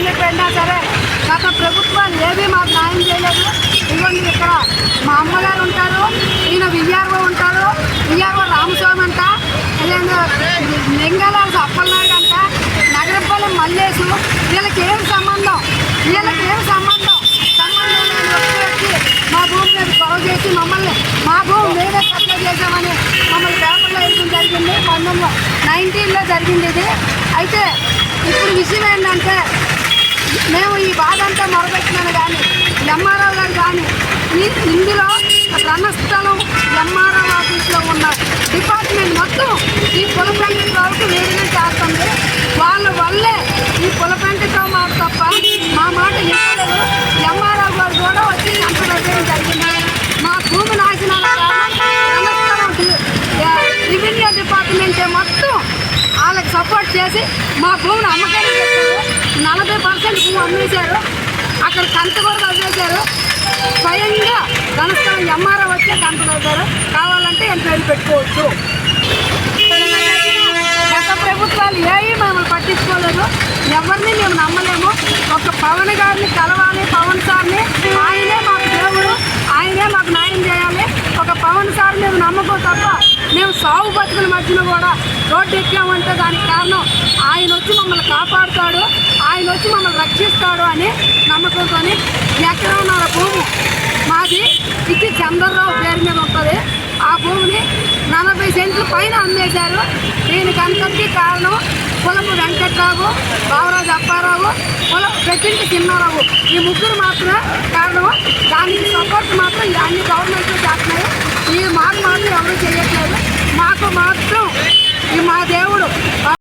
వెళ్ళిపోయినా సరే గత ప్రభుత్వాలు ఏవి మాకు న్యాయం చేయలేదు. ఇదిగోండి ఇక్కడ మా అమ్మగారు ఉంటారు, ఈయన విఆర్ఓ ఉంటారు, విఆర్ఓ రామస్వామి అంట, లింగాలాల్సి అప్పలనాయుడు అంట, నగరపాలెం మల్లేసు. వీళ్ళకి ఏమి సంబంధం? సంబంధం లేని వచ్చి మా భూమి మీద గొడవ చేసి మా భూమి మేమే సప్లై చేసామని మమ్మల్ని పేపర్లో వేయడం జరిగింది. 1919లో జరిగింది ఇది. అయితే ఇప్పుడు విషయం ఏంటంటే మేము ఈ బాధ అంతా మొదలుపెట్టినాను కానీ ఎంఆర్ఓ గారు కానీ ఇందులో రణస్థలం ఎంఆర్ఓ ఆఫీస్లో ఉన్న డిపార్ట్మెంట్ మొత్తం ఈ పులపెంకట్రావుకి వేడిగా చేస్తుంది. వాళ్ళ వల్లే ఈ పులపెంకట్రావు మాట తప్ప మా మాట ఇవ్వలేదు. ఎంఆర్ఓ గారు కూడా వచ్చి సంప్రదించడం జరిగింది. మా భూమి నాశనాల రెవెన్యూ డిపార్ట్మెంటే మొత్తం వాళ్ళకి సపోర్ట్ చేసి మా భూమిని అమ్మకానికి పెట్టారు. 40% భూమి అమ్మేశారు. అక్కడ కంట కూడా వదిలేశారు. స్వయంగా ధనస్థలం ఎంఆర్ఓ వచ్చే కంట వదిలేశారు. కావాలంటే ఎంక్వైరీ పెట్టుకోవచ్చు. గత ప్రభుత్వాలు ఏవి మమ్మల్ని పట్టించుకోలేదు. ఎవరిని మేము నమ్మలేము. ఒక పవన్ గారిని కలవాలి, పవన్ సార్ని. ఆయనే మాకు దేవుడు, ఆయనే మాకు న్యాయం చేయాలి. ఒక పవన్ సార్ మేము నమ్మకం తప్ప మేము సాగు బతుకుల మధ్యన కూడా రోడ్డు ఎక్కామంటే దానికి కారణం ఆయన వచ్చి మమ్మల్ని కాపాడుతాడు, ఆయన వచ్చి మమ్మల్ని రక్షిస్తాడు అని నమ్మకంతో ఎకరన్నర భూమి మాది ఇచ్చి చంద్రరావు పేరు మీద ఉంటుంది. ఆ భూమిని 40 సెంట్ల పైన అమ్మేశారు. దీనికి అంతటికీ కారణం పొలము వెంకట్రావు, బావరాజు అప్పారావు, పెట్టింటి చిన్నారావు. ఈ ముగ్గురు మాత్రమే కారణం. దానికి సపోర్ట్ మాత్రం అన్ని గవర్నమెంట్లు చేస్తున్నాయి. ఈ మాకు మాత్రం ఎవరు చేయట్లేదు. మాకు మాత్రం ఈ మా దేవుడు